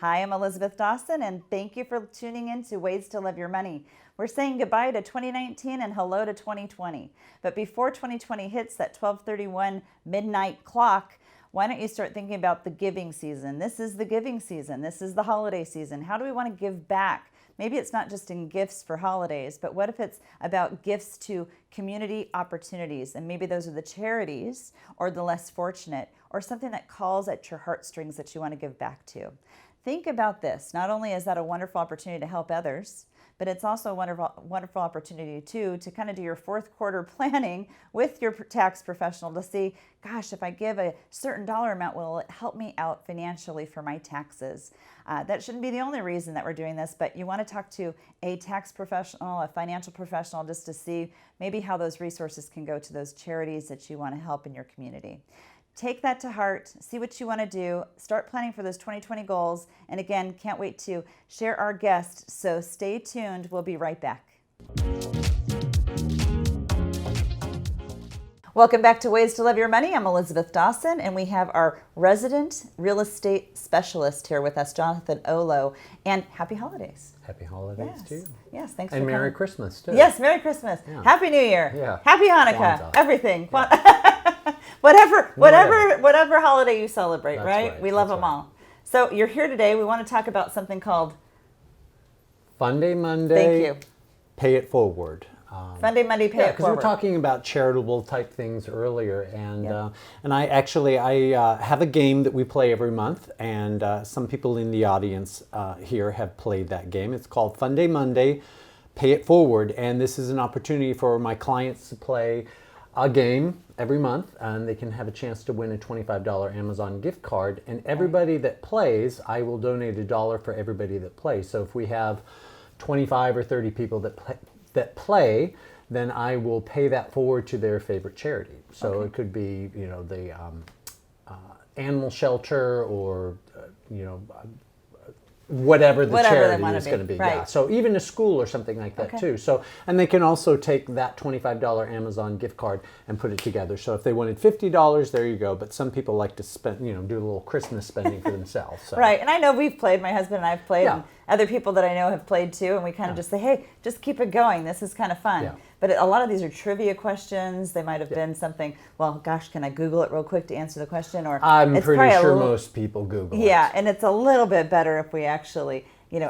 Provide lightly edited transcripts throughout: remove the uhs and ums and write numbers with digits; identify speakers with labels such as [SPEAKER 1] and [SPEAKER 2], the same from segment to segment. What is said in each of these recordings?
[SPEAKER 1] Hi, I'm Elisabeth Dawson, and thank you for tuning in to Ways to Love Your Money. We're saying goodbye to 2019 and hello to 2020. But before 2020 hits that 12:31 midnight clock, why don't you start thinking about the giving season? This is the giving season. This is the holiday season. How do we want to give back? Maybe it's not just in gifts for holidays, but what if it's about gifts to community opportunities? And maybe those are the charities or the less fortunate or something that calls at your heartstrings that you want to give back to. Think about this. Not only is that a wonderful opportunity to help others, but it's also a wonderful opportunity too to kind of do your fourth quarter planning with your tax professional to see, gosh, if I give a certain dollar amount, will it help me out financially for my taxes? That shouldn't be the only reason that we're doing this, but you want to talk to a tax professional, a financial professional, just to see maybe how those resources can go to those charities that you want to help in your community. Take that to heart, see what you want to do, start planning for those 2020 goals, and again, can't wait to share our guest, so stay tuned. We'll be right back. Welcome back to Ways to Love Your Money. I'm Elisabeth Dawson, and we have our resident real estate specialist here with us, Jonathan Olow, and happy holidays.
[SPEAKER 2] Happy holidays to you.
[SPEAKER 1] Yes, thanks for
[SPEAKER 2] coming. And Merry
[SPEAKER 1] coming.
[SPEAKER 2] Christmas, too.
[SPEAKER 1] Yes, Merry Christmas. Yeah. Happy New Year.
[SPEAKER 2] Yeah.
[SPEAKER 1] Happy Hanukkah.
[SPEAKER 2] Kwanzaa.
[SPEAKER 1] Everything.
[SPEAKER 2] Yeah.
[SPEAKER 1] Whatever holiday you celebrate,
[SPEAKER 2] That's
[SPEAKER 1] right? We love them all. So you're here today. We want to talk about something called
[SPEAKER 2] Fun Day Monday.
[SPEAKER 1] Thank you.
[SPEAKER 2] Pay It Forward.
[SPEAKER 1] Fun Day Monday, Pay It
[SPEAKER 2] because
[SPEAKER 1] Forward.
[SPEAKER 2] we were talking about charitable type things earlier, and I have a game that we play every month, and some people in the audience here have played that game. It's called Fun Day Monday, Pay It Forward, and this is an opportunity for my clients to play a game every month, and they can have a chance to win a $25 Amazon gift card. And everybody that plays, I will donate $1 for everybody that plays. So if we have 25 or 30 people that play, then I will pay that forward to their favorite charity. So it could be, the animal shelter, or whatever the charity is going to be.
[SPEAKER 1] Right.
[SPEAKER 2] Yeah. So even a school or something like that too. So, and they can also take that $25 Amazon gift card and put it together. So if they wanted $50, there you go. But some people like to spend, do a little Christmas spending for themselves. So.
[SPEAKER 1] Right. And I know we've played, my husband and I've played,
[SPEAKER 2] Yeah.
[SPEAKER 1] and other people that I know have played too. And we kind of just say, hey, just keep it going. This is kind of fun.
[SPEAKER 2] Yeah.
[SPEAKER 1] But a lot of these are trivia questions. They might have been something, well, gosh, can I Google it real quick to answer the question? Or
[SPEAKER 2] I'm pretty sure most people Google it.
[SPEAKER 1] Yeah, and it's a little bit better if we actually,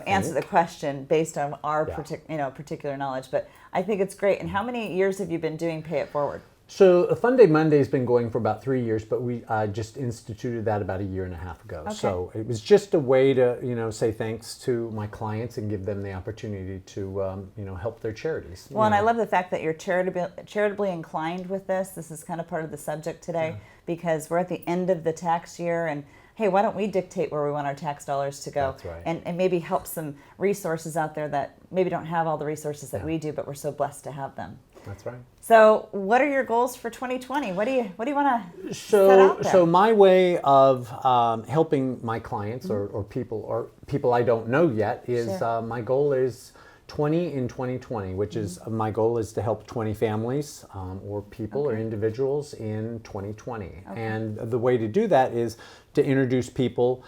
[SPEAKER 1] answer the question based on our particular knowledge. But I think it's great. And how many years have you been doing Pay It Forward?
[SPEAKER 2] So Fun Day Monday has been going for about 3 years, but we just instituted that about 1.5 years ago.
[SPEAKER 1] Okay.
[SPEAKER 2] So it was just a way to, say thanks to my clients and give them the opportunity to, help their charities.
[SPEAKER 1] Well, and I love the fact that you're charitably inclined with this. This is kind of part of the subject today because we're at the end of the tax year, and hey, why don't we dictate where we want our tax dollars to go?
[SPEAKER 2] That's right.
[SPEAKER 1] And maybe help some resources out there that maybe don't have all the resources that we do, but we're so blessed to have them.
[SPEAKER 2] That's right.
[SPEAKER 1] So what are your goals for 2020? What do you want to set out there?
[SPEAKER 2] So my way of helping my clients or people I don't know yet is my goal is 20 in 2020, which is my goal is to help 20 families or people or individuals in 2020. And the way to do that is to introduce people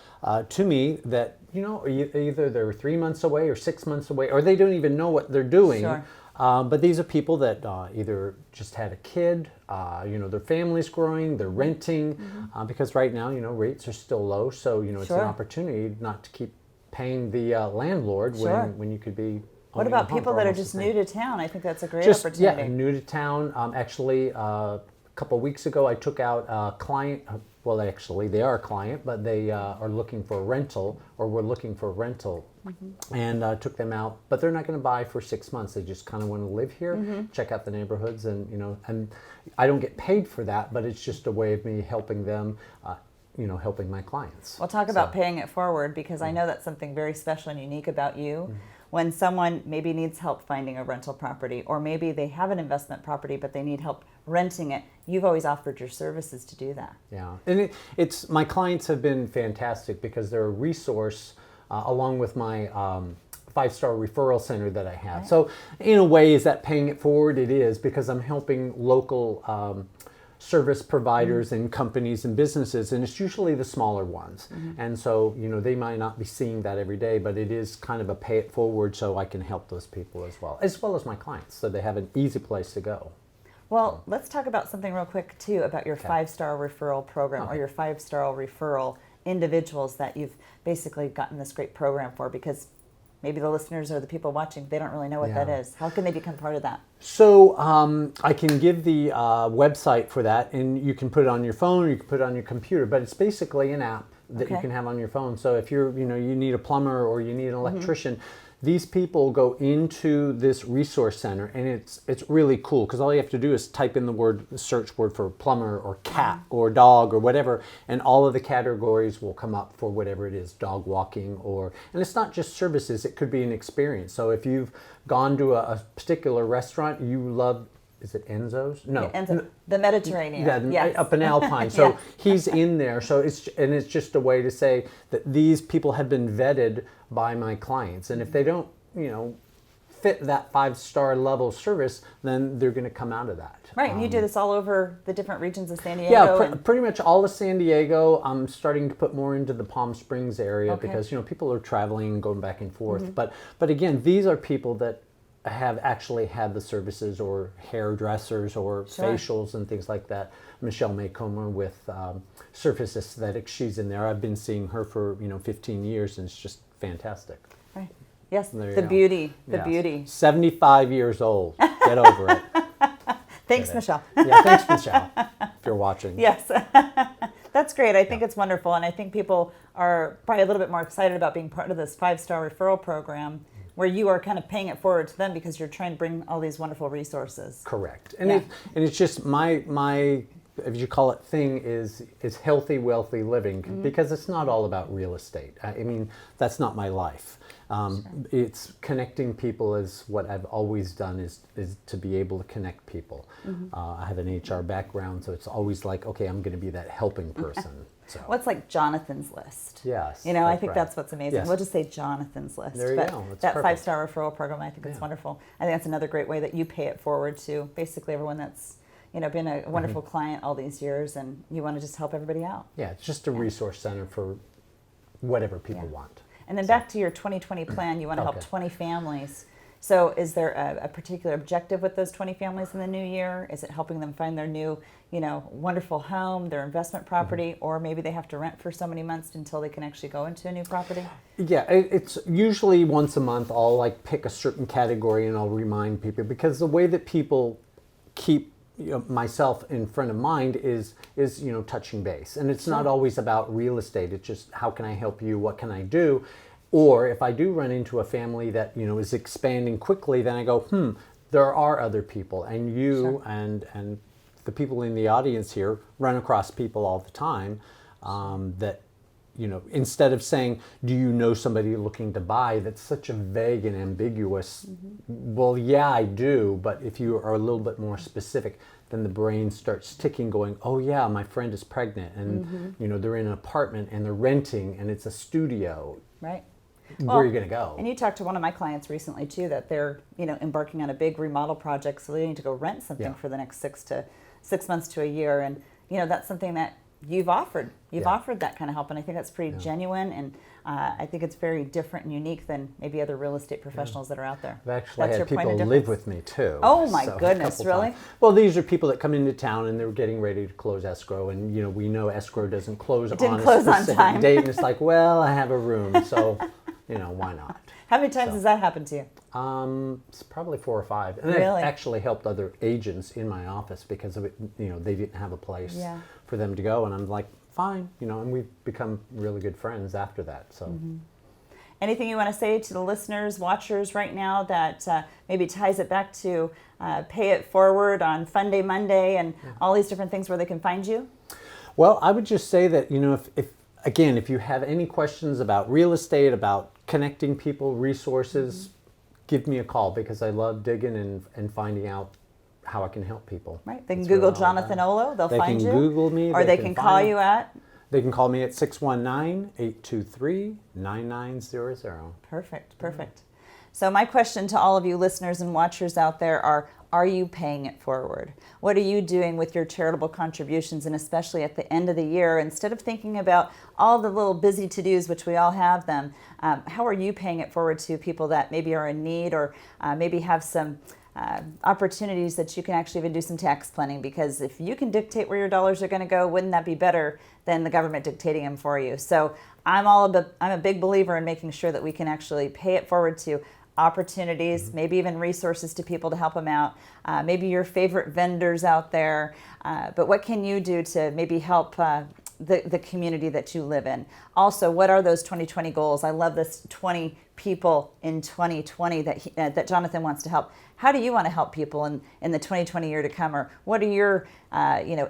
[SPEAKER 2] to me that, either they're 3 months away or 6 months away, or they don't even know what they're doing.
[SPEAKER 1] Sure.
[SPEAKER 2] But these are people that either just had a kid, their family's growing, they're renting, because right now, rates are still low. So, it's an opportunity not to keep paying the landlord when you could be.
[SPEAKER 1] What about people that are just new to town? I think that's a great opportunity.
[SPEAKER 2] Yeah, new to town. Actually, a couple of weeks ago, I took out a client. Well, actually, they are a client, but they are looking for a rental, or were looking for a rental, and took them out. But they're not going to buy for 6 months. They just kind of want to live here, check out the neighborhoods, and and I don't get paid for that, but it's just a way of me helping them. Helping my clients.
[SPEAKER 1] We'll talk about paying it forward, because I know that's something very special and unique about you. When someone maybe needs help finding a rental property, or maybe they have an investment property but they need help renting it, you've always offered your services to do that.
[SPEAKER 2] Yeah, and it's my clients have been fantastic because they're a resource along with my 5-star referral center that I have. Right. So in a way, is that paying it forward? It is, because I'm helping local service providers and companies and businesses, and it's usually the smaller ones. And so, they might not be seeing that every day, but it is kind of a pay it forward so I can help those people as well as my clients, so they have an easy place to go.
[SPEAKER 1] Well, let's talk about something real quick too about your 5-star referral program or your 5-star referral individuals that you've basically gotten this great program for, because maybe the listeners or the people watching, they don't really know what that is. How can they become part of that?
[SPEAKER 2] So I can give the website for that, and you can put it on your phone or you can put it on your computer, but it's basically an app that you can have on your phone. So if you need a plumber or you need an electrician, these people go into this resource center, and it's really cool because all you have to do is type in the search word for plumber or cat or dog or whatever, and all of the categories will come up for whatever it is, dog walking, and it's not just services, it could be an experience. So if you've gone to a particular restaurant you love, is it Enzo's? No.
[SPEAKER 1] Yeah, Enzo, the Mediterranean.
[SPEAKER 2] Yeah, up in Alpine. So he's in there. So it's just a way to say that these people have been vetted by my clients. And if they don't, fit that 5-star level service, then they're going to come out of that.
[SPEAKER 1] Right, and you do this all over the different regions of San Diego?
[SPEAKER 2] Yeah, pretty much all of San Diego. I'm starting to put more into the Palm Springs area because, people are traveling and going back and forth. But again, these are people that have actually had the services, or hairdressers or facials and things like that. Michelle Maycomer with Surface Aesthetics, she's in there. I've been seeing her for 15 years, and it's just fantastic.
[SPEAKER 1] Right. Yes,
[SPEAKER 2] the
[SPEAKER 1] beauty, beauty.
[SPEAKER 2] 75 years old. Get over it.
[SPEAKER 1] Thanks, Michelle.
[SPEAKER 2] Yeah, thanks, Michelle, if you're watching.
[SPEAKER 1] Yes. That's great. I think it's wonderful, and I think people are probably a little bit more excited about being part of this 5-star referral program, where you are kind of paying it forward to them because you're trying to bring all these wonderful resources.
[SPEAKER 2] Correct. And it's just my if you call it thing is healthy, wealthy living, because it's not all about real estate. I mean, that's not my life. It's connecting people is what I've always done, is to be able to connect people. I have an HR background, so it's always like, okay, I'm going to be that helping person. So.
[SPEAKER 1] What's like Jonathan's list?
[SPEAKER 2] Yes.
[SPEAKER 1] I think that's what's amazing. Yes. We'll just say Jonathan's list.
[SPEAKER 2] There you go. That's
[SPEAKER 1] that
[SPEAKER 2] perfect.
[SPEAKER 1] 5-star referral program, I think it's wonderful. I think that's another great way that you pay it forward to basically everyone that's been a wonderful client all these years, and you want to just help everybody out.
[SPEAKER 2] Yeah, it's just a resource center for whatever people want.
[SPEAKER 1] And then back to your 2020 plan, you want to help 20 families. So is there a particular objective with those 20 families in the new year? Is it helping them find their new, wonderful home, their investment property, or maybe they have to rent for so many months until they can actually go into a new property?
[SPEAKER 2] Yeah, it's usually once a month I'll pick a certain category and I'll remind people, because the way that people keep myself in front of mind is touching base, and it's not always about real estate. It's just, how can I help you? What can I do? Or if I do run into a family that is expanding quickly, then I go, there are other people, and you and the people in the audience here run across people all the time that instead of saying, do you know somebody looking to buy, that's such a vague and ambiguous, well, yeah, I do, but if you are a little bit more specific, then the brain starts ticking, going, oh yeah, my friend is pregnant, and they're in an apartment and they're renting and it's a studio.
[SPEAKER 1] Right.
[SPEAKER 2] Where are you going to go?
[SPEAKER 1] And you talked to one of my clients recently too, that they're embarking on a big remodel project, so they need to go rent something for the next 6 months to a year, and that's something that you've offered. You've offered that kind of help, and I think that's pretty genuine, and I think it's very different and unique than maybe other real estate professionals that are out there.
[SPEAKER 2] I've actually had people live with me too.
[SPEAKER 1] Oh my goodness, really?
[SPEAKER 2] Times. Well, these are people that come into town and they're getting ready to close escrow, and we know escrow doesn't close on a specific date, and it's like, well, I have a room, so why not?
[SPEAKER 1] How many times has that happened to you?
[SPEAKER 2] It's probably 4 or 5. And
[SPEAKER 1] really?
[SPEAKER 2] I've actually helped other agents in my office because of it. They didn't have a place for them to go, and I'm like, fine, and we've become really good friends after that. So,
[SPEAKER 1] anything you want to say to the listeners, watchers right now that maybe ties it back to Pay It Forward on Fun Day Monday and all these different things where they can find you?
[SPEAKER 2] Well, I would just say that if you have any questions about real estate, about connecting people, resources, give me a call, because I love digging and finding out how I can help people.
[SPEAKER 1] Right. They can Google Jonathan Olow. They'll find you.
[SPEAKER 2] They can Google me.
[SPEAKER 1] Or they can call you at?
[SPEAKER 2] They can call me at 619-823-9900.
[SPEAKER 1] Perfect. So my question to all of you listeners and watchers out there are Are you paying it forward? What are you doing with your charitable contributions, and especially at the end of the year, instead of thinking about all the little busy to-dos, which we all have them, how are you paying it forward to people that maybe are in need, or maybe have some opportunities that you can actually even do some tax planning? Because if you can dictate where your dollars are going to go, wouldn't that be better than the government dictating them for you? So I'm a big believer in making sure that we can actually pay it forward to opportunities, maybe even resources to people to help them out, maybe your favorite vendors out there, but what can you do to maybe help the community that you live in? Also, what are those 2020 goals? I love this 20 people in 2020 that Jonathan wants to help. How do you want to help people in the 2020 year to come? Or what are your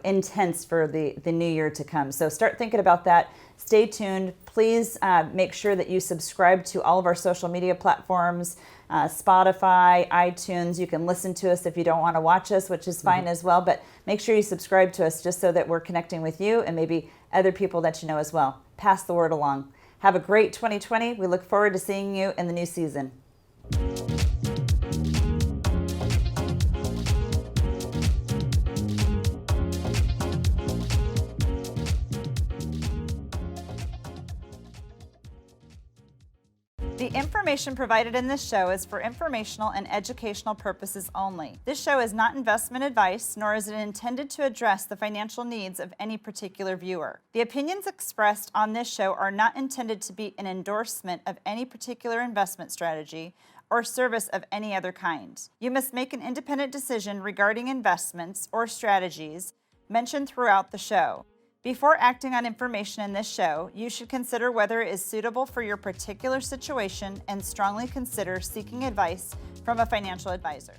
[SPEAKER 1] intents for the new year to come? So start thinking about that. Stay tuned. Please make sure that you subscribe to all of our social media platforms, Spotify, iTunes. You can listen to us if you don't want to watch us, which is fine as well, but make sure you subscribe to us just so that we're connecting with you and maybe other people that you know as well. Pass the word along. Have a great 2020. We look forward to seeing you in the new season. The information provided in this show is for informational and educational purposes only. This show is not investment advice, nor is it intended to address the financial needs of any particular viewer. The opinions expressed on this show are not intended to be an endorsement of any particular investment strategy or service of any other kind. You must make an independent decision regarding investments or strategies mentioned throughout the show. Before acting on information in this show, you should consider whether it is suitable for your particular situation and strongly consider seeking advice from a financial advisor.